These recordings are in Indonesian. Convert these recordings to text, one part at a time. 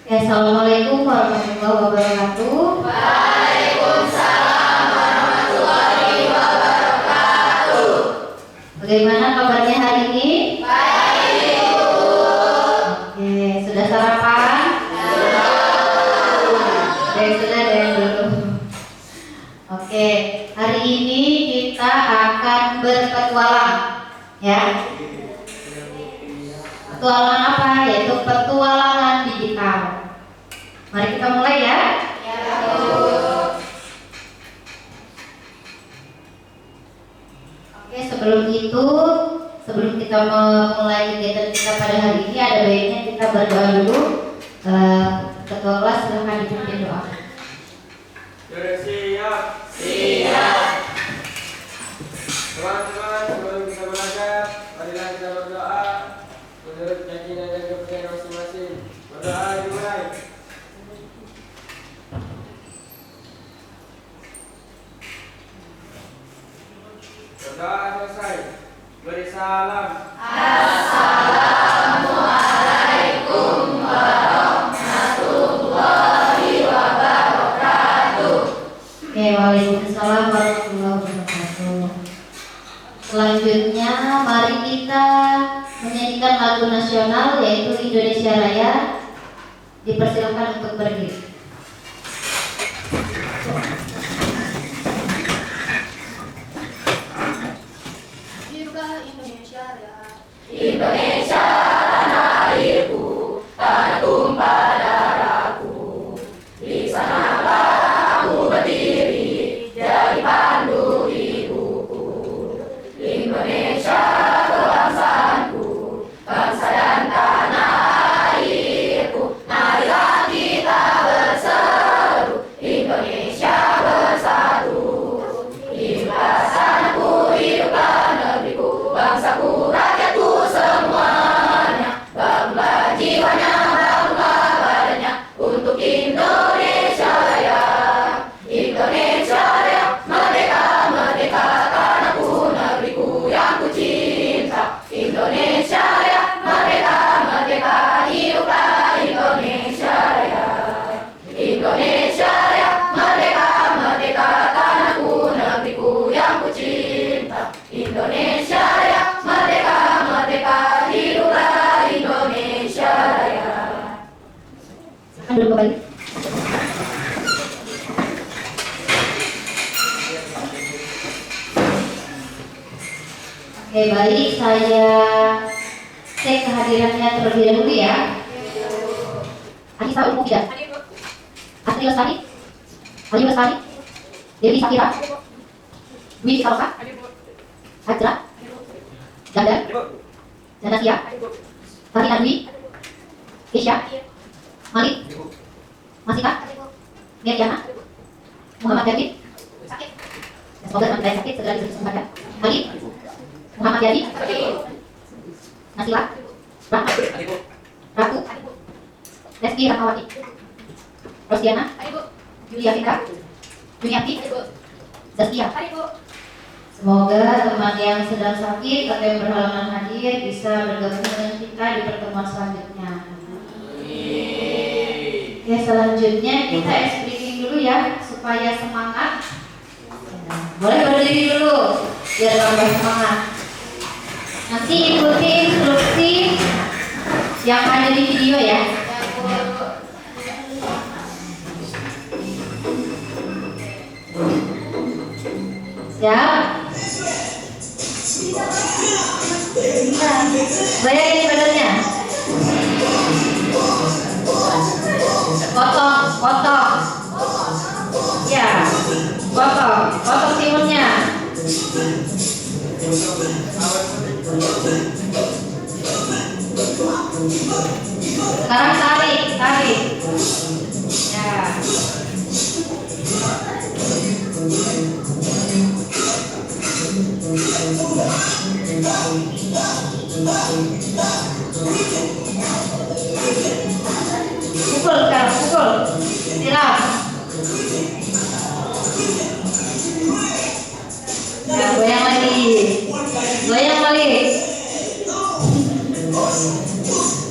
Ya, assalamualaikum warahmatullahi wabarakatuh. Waalaikumsalam warahmatullahi wabarakatuh. Bagaimana kabarnya hari ini? Baik, Ibu. Oke, sudah sarapan? Sudah dulu. Oke, hari ini kita akan berpetualang, ya. Petualangan apa? Yaitu petualangan digital. Mari kita mulai ya. Ya, Bu. Oke, sebelum kita memulai kegiatan kita pada hari ini, ada baiknya kita berdoa dulu. Ketua kelas silahkan dipimpin doa. Siap. Siap. Teman-teman, sebelum kita belajar, marilah kita berdoa menurut keyakinan dan kepercayaan masing-masing. Berdoa dimulai. Berdoa selesai. Beri salam. Assalamualaikum warahmatullahi wabarakatuh. Oke, waalaikumsalam warahmatullahi wabarakatuh. Selanjutnya, mari kita menyanyikan lagu nasional yaitu Indonesia Raya. Dipersilakan untuk berdiri. Dirgah Indonesia Raya. Indonesia tanah airku, tanah tumpah darahku. Di sanalah aku berdiri, jadi pandu ibuku. Indonesia kebangsaanku, bangsa dan tanah airku. Marilah kita berseru, Indonesia bersatu. Hiduplah tanahku, hiduplah negeriku, bangsaku, rakyatku semuanya. Bangunlah jiwanya, bangunlah badannya untuk Indonesia Raya. Indonesia Raya, merdeka, merdeka, tanahku, negeriku yang ku cinta. Indonesia Raya, merdeka, merdeka, hiduplah Indonesia Raya. Indonesia Raya, merdeka, merdeka, tanahku, negeriku yang ku cinta. Indonesia Raya, merdeka, merdeka, hiduplah Indonesia Raya. Silakan dulu kembali. Oke, baik, saya cek kehadirannya terlebih dahulu ya. Anissa Ulmu tidak? Astri Lestari? Ayu Lestari? Dewi Sakira? Dwi Saloka? Ajra? Dandan? Janasia? Karina Dwi? Isya? Malik? Masika? Miriana? Muhammad David? Semoga teman-teman sakit segera disembuhkan. Malik? Muhammad Yadi? Nasila? Rahmat? Ratu? Reski Rahmawati? Rosdiana? Julia Fitra? Juniati? Zaskia? Semoga teman yang sedang sakit atau yang berhalangan hadir bisa bergabung dengan kita di pertemuan selanjutnya. Oke, selanjutnya kita ice breaking dulu ya supaya semangat. Boleh berdiri dulu biar tambah semangat. Nanti ikuti instruksi yang ada di video ya. Siap? Bayangin badannya. Potong, potong. Ya, potong, potong timunnya. Sekarang tarik, tarik. Ya. Pukul sekarang, pukul. Siram. Ya, goyang lagi. Goyang lagi.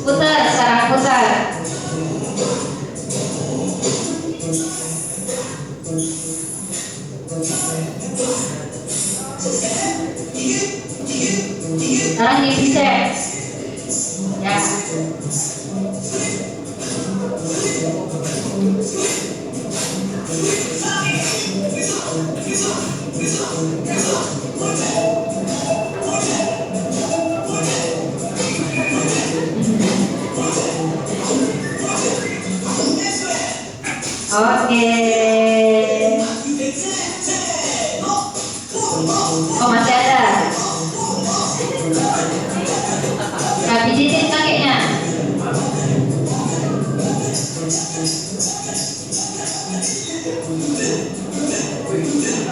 Putar sekarang, putar. Oke. Oh, masih ada. Nah, pijitin kakinya.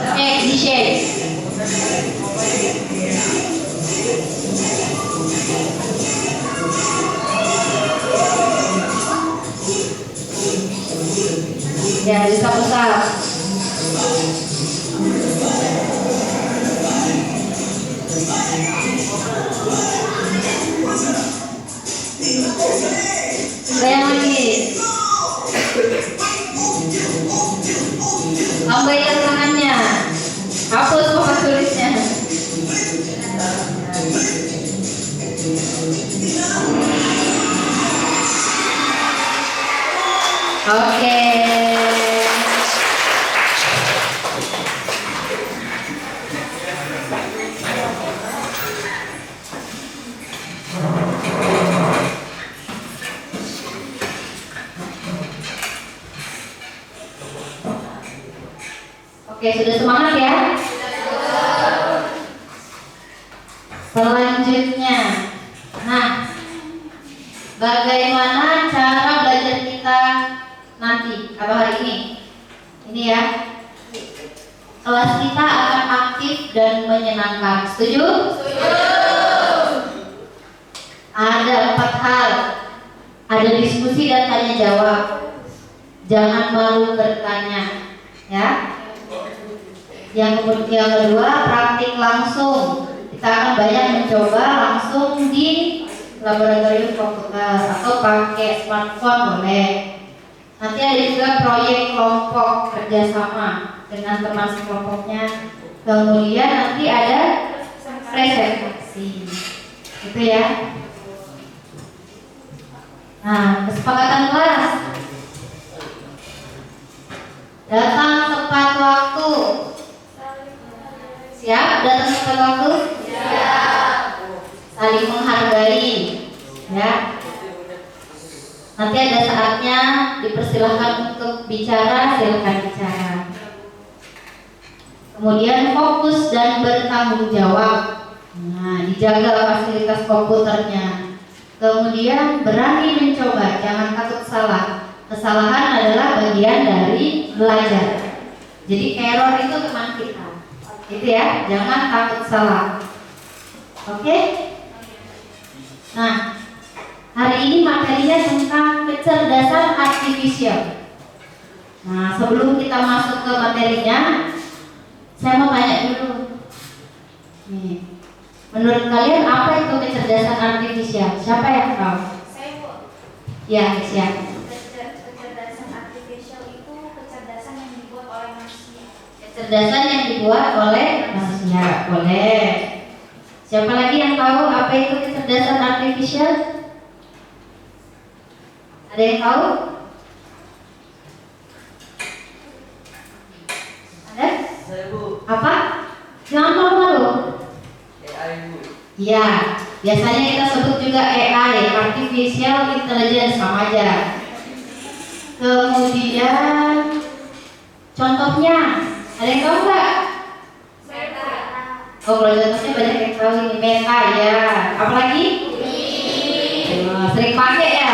Oke, di shake. Ya, bisa besar. Goyang lagi. Lambaikan tangannya. Hapus papan tulisnya. Oke. Oke, sudah semangat ya? Selanjutnya, nah, bagaimana cara belajar kita nanti atau hari ini? Ini ya, kelas kita akan aktif dan menyenangkan. Setuju? Ada 4 hal. Ada diskusi dan tanya jawab. Jangan malu bertanya, ya. Yang kedua, praktik langsung. Kita akan banyak mencoba langsung di laboratorium komputer atau pakai smartphone boleh. Nanti ada juga proyek kelompok kerjasama dengan teman sekelompoknya. Kemudian nanti ada presentasi, gitu ya. Nah, kesepakatan kelas. Datang tepat waktu. Siap? Datang tepat waktu? Siap. Saling menghargai, ya. Nanti ada saatnya dipersilahkan untuk bicara, silakan bicara. Kemudian fokus dan bertanggung jawab. Nah, dijaga fasilitas komputernya. Kemudian berani mencoba, jangan takut salah. Kesalahan adalah bagian dari belajar. Jadi error itu teman kita. Itu ya, jangan takut salah. Oke? Nah, hari ini materinya tentang kecerdasan artifisial. Nah, sebelum kita masuk ke materinya, saya mau tanya dulu. Nih, menurut kalian apa itu kecerdasan artifisial? Siapa yang tahu? Saya Bu. Ya, siap. Kecerdasan artifisial itu kecerdasan yang dibuat oleh manusia. Kecerdasan yang dibuat oleh manusia, boleh. Siapa lagi yang tahu apa itu kecerdasan artifisial? Ada yang tahu? Ada? Saya Bu, Apa? Jangan malu-malu. AI Bu. Iya, biasanya kita sebut juga AI, artificial intelligence, sama aja. Kemudian contohnya, ada yang tahu nggak? Oh, kalau contohnya banyak yang tahu ini. Meta ya. Apalagi? Sering pakai ya?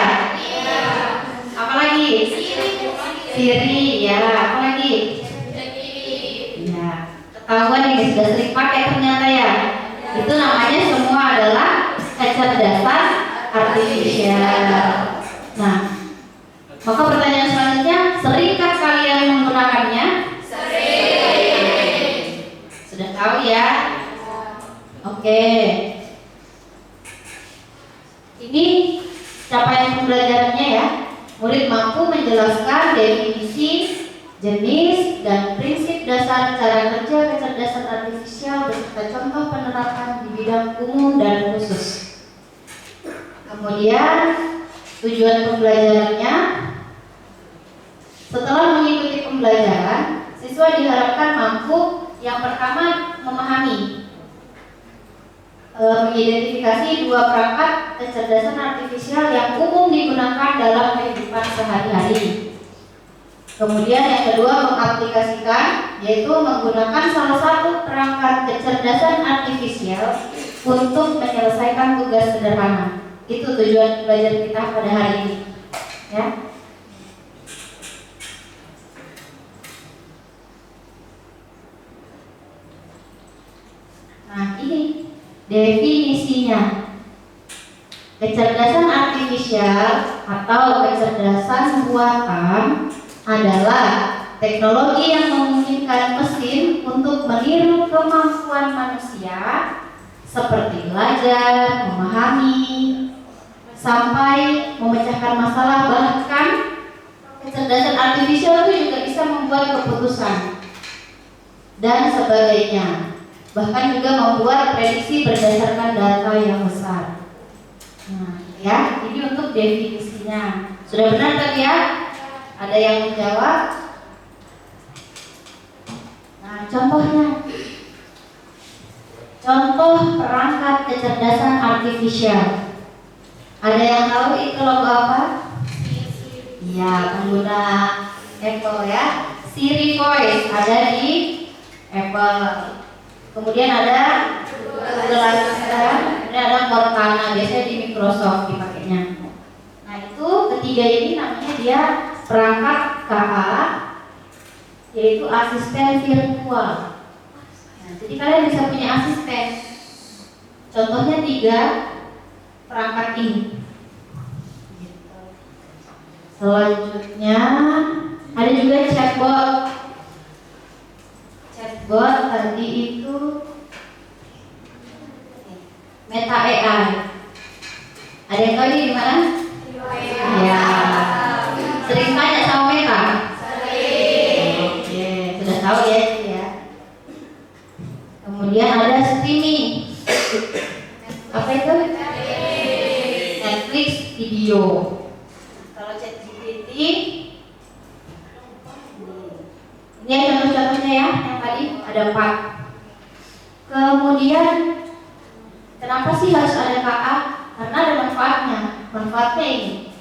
Apalagi? Siri ya. Apalagi? Ya. Ketahuan ini sudah sering pakai ternyata ya. Itu namanya semua adalah kecerdasan artifisial. Nah, maka pertanyaan selanjutnya, seringkah kalian menggunakannya? Sering. Sudah tahu ya? Oke. Ini capaian pembelajarannya ya. Murid mampu menjelaskan definisi, jenis, dan prinsip dasar cara kerja kecerdasan artifisial beserta contoh penerapan di bidang umum dan khusus. Kemudian tujuan pembelajarannya, setelah mengikuti pembelajaran, siswa diharapkan mampu yang pertama memahami, mengidentifikasi 2 perangkat kecerdasan artifisial yang umum digunakan dalam kehidupan sehari-hari. Kemudian yang kedua mengaplikasikan, yaitu menggunakan salah satu perangkat kecerdasan artifisial untuk menyelesaikan tugas sederhana. Itu tujuan belajar kita pada hari ini, ya. Nah, ini definisinya. Kecerdasan artifisial atau kecerdasan buatan adalah teknologi yang memungkinkan mesin untuk meniru kemampuan manusia seperti belajar, memahami, sampai memecahkan masalah. Bahkan kecerdasan artifisial itu juga bisa membuat keputusan dan sebagainya. Bahkan juga membuat prediksi berdasarkan data yang besar. Nah, ya, ini untuk definisinya. Sudah benar tadi ya? Ada yang menjawab? Nah, contohnya. Contoh perangkat kecerdasan artifisial. Ada yang tahu itu logo apa? Iya, pengguna Apple ya. Siri Voice ada di Apple. Kemudian ada Google Assistant, kemudian ada Cortana, biasanya di Microsoft dipakainya. Nah, itu ketiga ini namanya dia perangkat KA, yaitu asisten virtual. Nah, jadi kalian bisa punya asisten. Contohnya 3 perangkat ini. Selanjutnya ada juga chatbot. Chatbot tadi itu Meta AI. Ada yang tahu ini di mana? Ya. Sering tanya sama Meta? Oke, sudah tahu ya itu ya. Kemudian ada streaming. Apa itu? Netflix video. Kalau ChatGPT, ini contoh-contohnya ya, yang tadi ada 4. Kemudian kenapa sih harus ada KA? Karena ada manfaatnya. Manfaatnya ini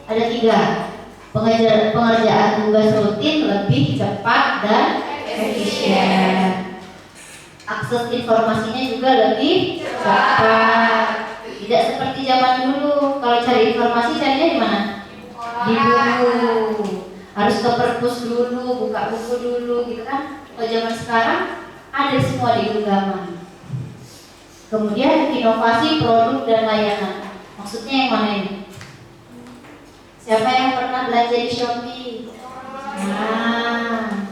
ada 3. Pengerjaan tugas rutin lebih cepat dan efisien. Akses informasinya juga lebih cepat. Tidak seperti zaman dulu. Kalau cari informasi carinya di mana? Di buku. Harus ke perpus dulu, buka buku dulu gitu kan. Kalau zaman sekarang ada semua di genggaman. Kemudian inovasi produk dan layanan. Maksudnya yang mana ini? Siapa yang pernah belanja di Shopee? Nah,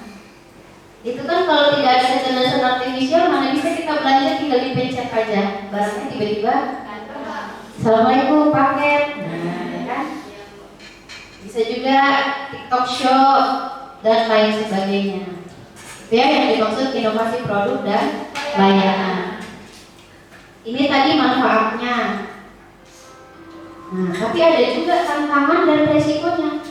itu kan kalau tidak ada kecerdasan artifisial, mana bisa kita belanja tinggal dipencet aja. Barangnya tiba-tiba, Assalamualaikum paket. Nah, ya kan? Bisa juga TikTok Shop dan lain sebagainya. Itu ya yang dimaksud inovasi produk dan layanan. Ini tadi manfaatnya. Nah, tapi ada juga tantangan dan resikonya.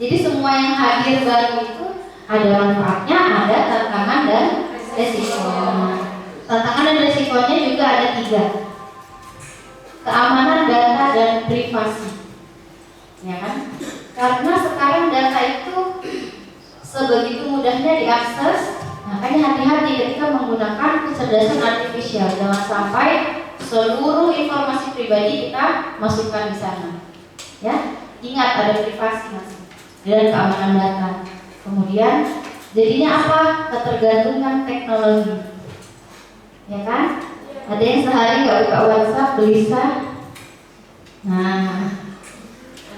Jadi semua yang hadir baru itu ada manfaatnya, ada tantangan dan resikonya. Tantangan dan resikonya juga ada 3. Keamanan data dan privasi. Ya kan? Karena sekarang data itu sebegitu mudahnya diakses. Makanya hati-hati ketika menggunakan kecerdasan artifisial. Jangan sampai seluruh informasi pribadi kita masukkan di sana. Ya, ingat ada privasi masih dan keamanan data. Kemudian jadinya apa? Ketergantungan teknologi. Ya kan? Ada yang sehari nggak buka WhatsApp, gelisah. Nah,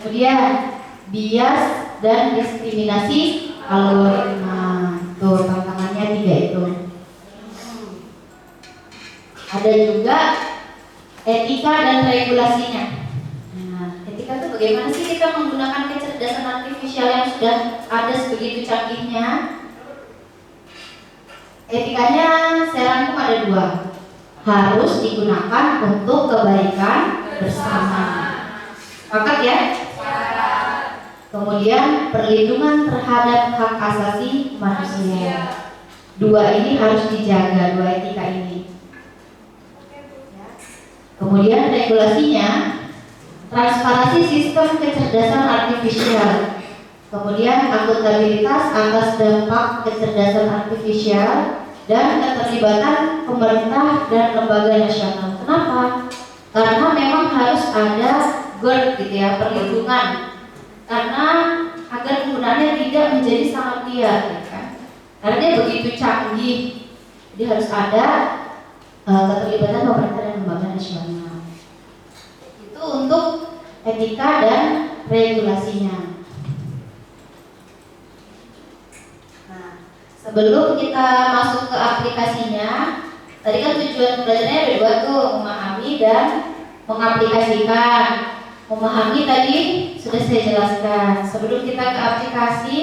kemudian bias dan diskriminasi algoritma. Tuh tantangannya 3 itu. Ada juga etika dan regulasinya. Nah, etika itu bagaimana sih kita menggunakan kecerdasan artifisial yang sudah ada sebegitu canggihnya? Etikanya saya rangkum ada 2. Harus digunakan untuk kebaikan bersama. Sepakat ya? Kemudian perlindungan terhadap hak asasi manusia. 2 ini harus dijaga, 2 etika ini. Kemudian regulasinya, transparansi sistem kecerdasan artifisial. Kemudian akuntabilitas atas dampak kecerdasan artifisial dan keterlibatan pemerintah dan lembaga nasional. Kenapa? Karena memang harus ada GERD gitu ya, perlindungan. Karena agar penggunaannya tidak menjadi sangat liar, gitu kan? Karena dia begitu canggih, jadi harus ada keterlibatan pemerintah dan lembaga nasional. Itu untuk etika dan regulasinya. Sebelum kita masuk ke aplikasinya, tadi kan tujuan belajarnya ada dua tuh, memahami dan mengaplikasikan. Memahami tadi sudah saya jelaskan. Sebelum kita ke aplikasi,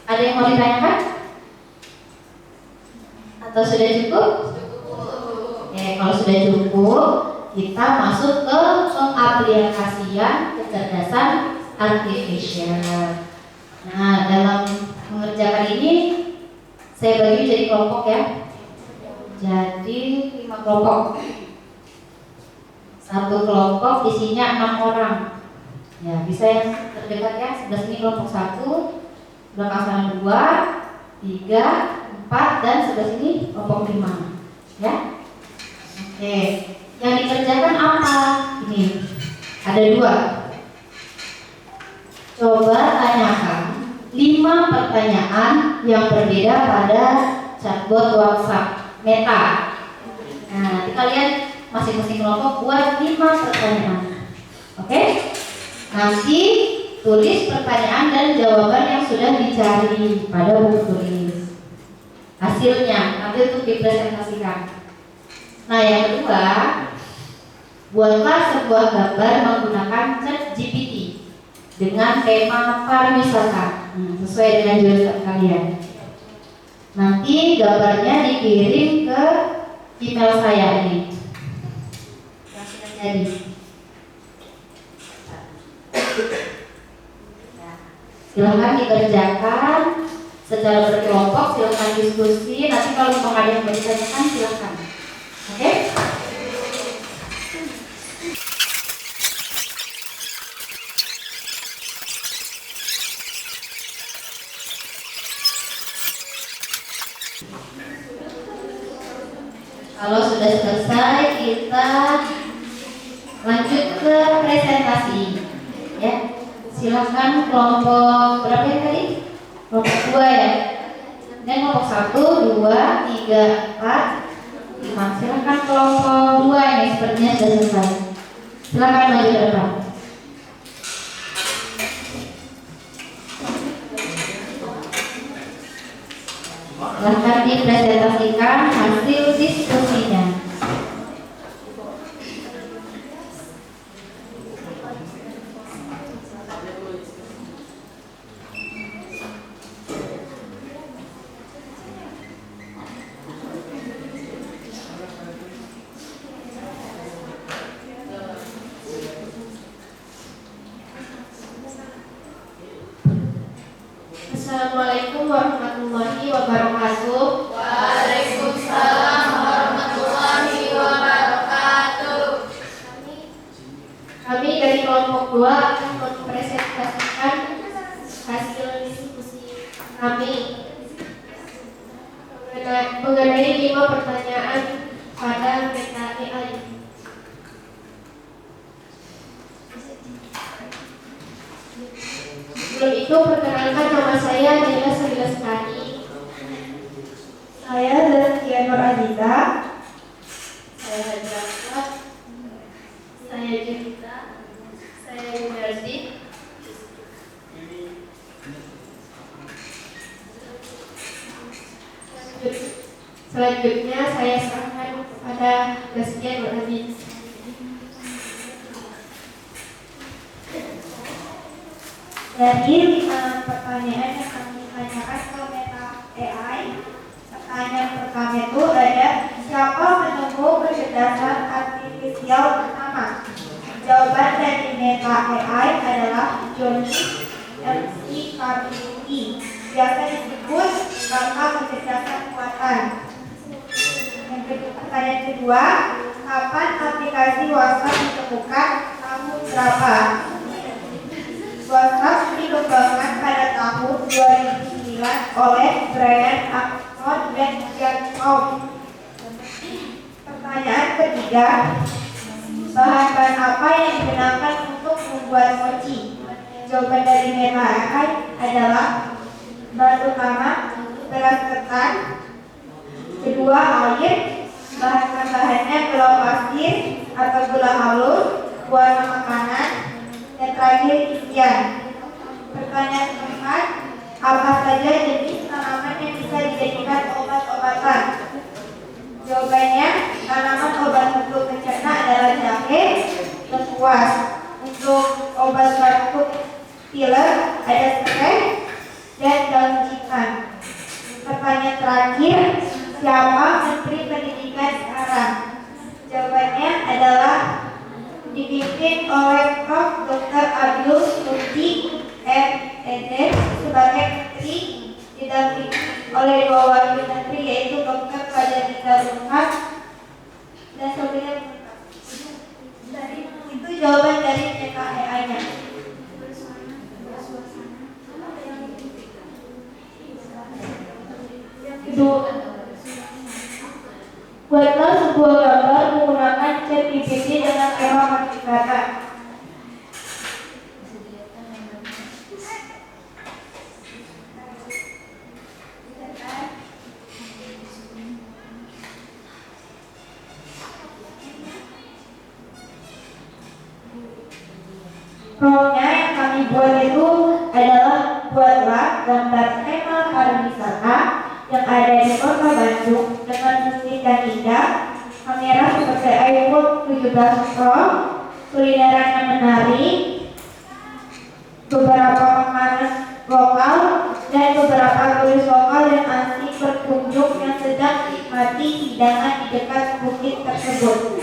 ada yang mau ditanyakan? Atau sudah cukup? Oke, kalau sudah cukup, kita masuk ke pengaplikasian kecerdasan artifisial. Nah, dalam mengerjakan ini saya bagi jadi kelompok ya. Jadi 5 kelompok. Satu kelompok isinya 6 orang. Ya, bisa yang terdekat ya. Sebelah sini kelompok 1, belakang sana 2, 3, 4 dan sebelah sini kelompok 5. Ya. Oke. Yang dikerjakan apa? Ini. Ada 2. Coba tanyakan 5 pertanyaan yang berbeda pada chatbot WhatsApp Meta. Nah, nanti kalian masing-masing kelompok buat 5 pertanyaan. Oke? Nanti tulis pertanyaan dan jawaban yang sudah dicari pada buku tulis. Hasilnya nanti untuk dipresentasikan. Nah, yang kedua, buatlah sebuah gambar menggunakan ChatGPT dengan tema pariwisata. Sesuai dengan jurusan kalian. Nanti gambarnya dikirim ke email saya ini yang sudah jadi. Silahkan dikerjakan secara berkelompok, silahkan diskusi. Nanti kalau mau ada yang ditanyakan silahkan. Oke? Kalau sudah selesai, kita lanjut ke presentasi. Ya, silakan kelompok berapa ya tadi? Kelompok 2 ya. Dan kelompok 1, 2, 3, 4, 5. Silakan kelompok 2 ini sepertinya sudah selesai. Silakan maju ke depan. Silahkan dipresentasikan hasil diskusinya. Assalamualaikum warahmatullahi wabarakatuh. Waalaikumsalam warahmatullahi wabarakatuh. Kami dari kelompok 2 akan mempresentasikan hasil diskusi kami mengenai 5 pertanyaan pada Meta AI. Sebelum itu, perkenalkan nama saya Nila Sari. Saya Zakia Nur Aziza. Saya Hajjah. Saya Junita. Saya Yumersi. Selanjutnya saya serahkan kepada Zakia Nur Aziza. Dari 5 pertanyaan yang kami tanyakan ke Meta AI, pertanyaan pertama itu ada, siapa penemu kecerdasan artifisial pertama? Jawaban dari Meta AI adalah Johnny McCarthy, biasa disebut bapak kecerdasan buatan. Pertanyaan kedua, kapan aplikasi WhatsApp ditemukan? Tahun berapa? WhatsApp dikembangkan pada Brian, Axon, dan Jacob. Pertanyaan ketiga, bahan-bahan apa yang digunakan untuk membuat mochi? Jawaban dari Meta adalah bahan utama beras ketan, kedua air, bahan tambahannya gula pasir atau gula halus, warna makanan, dan terakhir isian. Pertanyaan keempat, apa saja jenis tanaman yang bisa dijadikan obat-obatan? Jawabannya, tanaman obat untuk pencerna adalah jahe, lengkuas. Untuk obat batuk pilek ada serai dan daun jintan. Pertanyaan terakhir, siapa Menteri Pendidikan sekarang? Jawabannya adalah dipimpin oleh Prof. Dr. Abdul Muti M.Ed sebagai Menteri, didampingi oleh dua wakil menteri yaitu Dr. Fadhilizar Umar dan Sofian. Dari itu jawaban dari CKEA-nya. Kedua, buatlah sebuah gambar menggunakan ChatGPT dengan tema kata. Promptnya yang kami buat itu adalah buatlah gambar tema pariwisata yang ada di kota Bandung dengan musik yang indah, kamera seperti iPhone 17 Pro, kulineran yang menarik, beberapa makanan lokal, dan beberapa turis lokal yang asik berkunjung yang sedang menikmati hidangan di dekat bukit tersebut.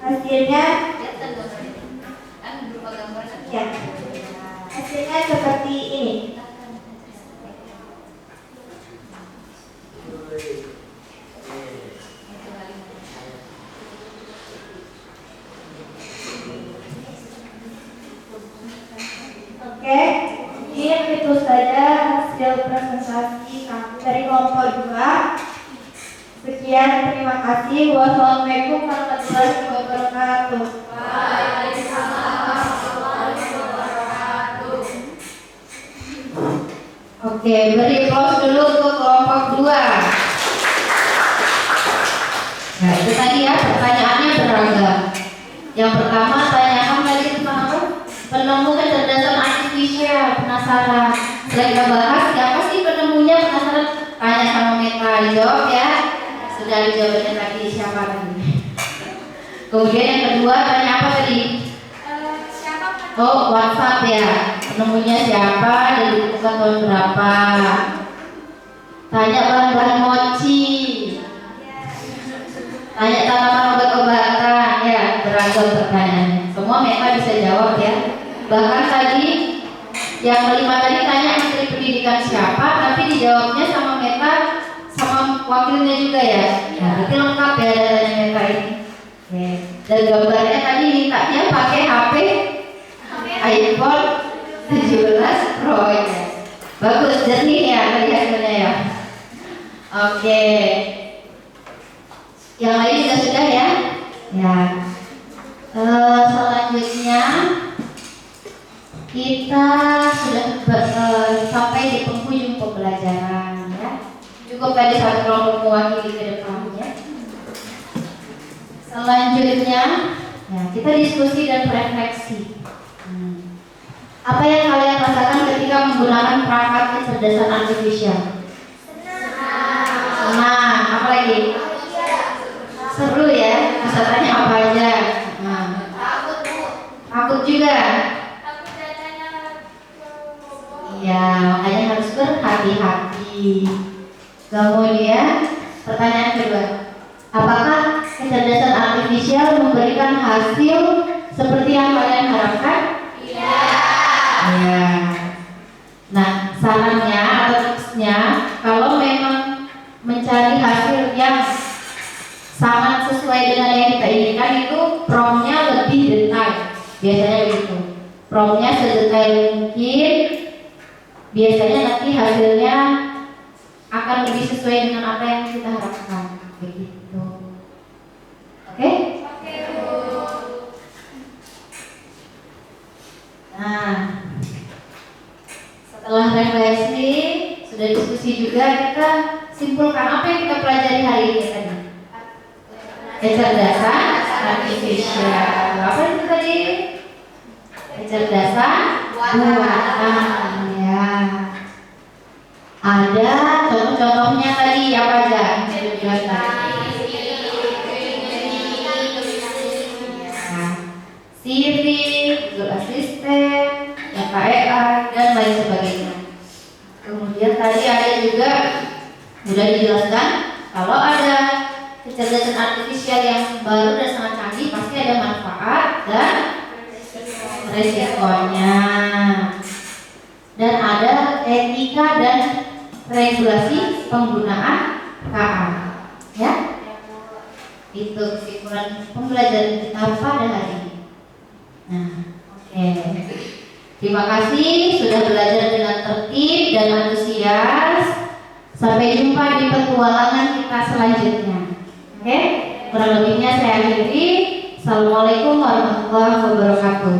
Hasilnya ya, hasilnya seperti ini. Oke, ini itu saja hasil presentasi kami dari kelompok 2. Sekian, terima kasih. Wassalamualaikum warahmatullahi wabarakatuh. Oke, beri applause dulu untuk kelompok 2. Nah, itu tadi ya, pertanyaannya beragam. Yang pertama, tanyakan tadi tentang apa? Penemu kecerdasan artifisial, penasaran. Setelah kita bahas, siapa sih penemunya, penasaran? Tanya sama Meta, dijawab ya. Sudah dijawabnya tadi, siapa tadi? Kemudian yang kedua, tanya apa tadi? Oh, WhatsApp ya. Penemunya siapa dan ditemukan tahun berapa? Tanya bahan-bahan mochi. Tanya tanaman obat-obatan ya, beragam pertanyaannya. Semua mereka bisa jawab ya. Bahkan tadi yang kelima tadi tanya Menteri Pendidikan siapa, tapi dijawabnya sama Meta sama wakilnya juga ya. Nah, berarti lengkap ya datanya Meta ini. Oke. Dan gambarnya tadi mintanya pakai HP iPhone 17 Pro ya. Bagus, jernih ya tadi hasilnya ya. Oke. Yang lain juga sudah ya. Ya. Selanjutnya kita sudah sampai di penghujung pembelajaran ya. Cukup tadi satu kelompok mewakili ke depannya. Selanjutnya, ya, kita diskusi dan refleksi. Apa yang kalian rasakan ketika menggunakan perangkat kecerdasan artifisial? Senang. Apa lagi? Seru ya. Bisa tanya apa aja. Nah. Takut juga. Iya, makanya harus berhati-hati. Kemudian pertanyaan kedua, apakah kecerdasan artifisial memberikan hasil seperti yang kalian harapkan? Iya. Ya. Nah, sarannya atau tipsnya, kalau memang mencari hasil yang sangat sesuai dengan yang kita inginkan, itu promptnya lebih detail. Biasanya begitu. Promptnya sedetail mungkin biasanya nanti hasilnya akan lebih sesuai dengan apa yang kita harapkan. Begitu. Oke? Oke, Bu. Nah, setelah refleksi, sudah diskusi juga, kita simpulkan apa yang kita pelajari hari ini tadi. Kecerdasan artifisial. Apa itu tadi? Kecerdasan buatan. Ya. Ada contoh-contohnya tadi apa aja? Yang sudah Siri, Google Assistant, KEA, dan lain sebagainya. Kemudian tadi ada juga sudah dijelaskan kalau ada kecerdasan artifisial yang baru dan sangat canggih pasti ada manfaat dan resikonya. Dan ada etika dan regulasi penggunaan KA. Ya, itu kesimpulan pembelajaran kita pada hari ini. Nah, oke. Terima kasih sudah belajar dengan tertib dan antusias. Sampai jumpa di petualangan kita selanjutnya. Oke? Kurang lebihnya saya akhiri. Assalamualaikum warahmatullahi wabarakatuh.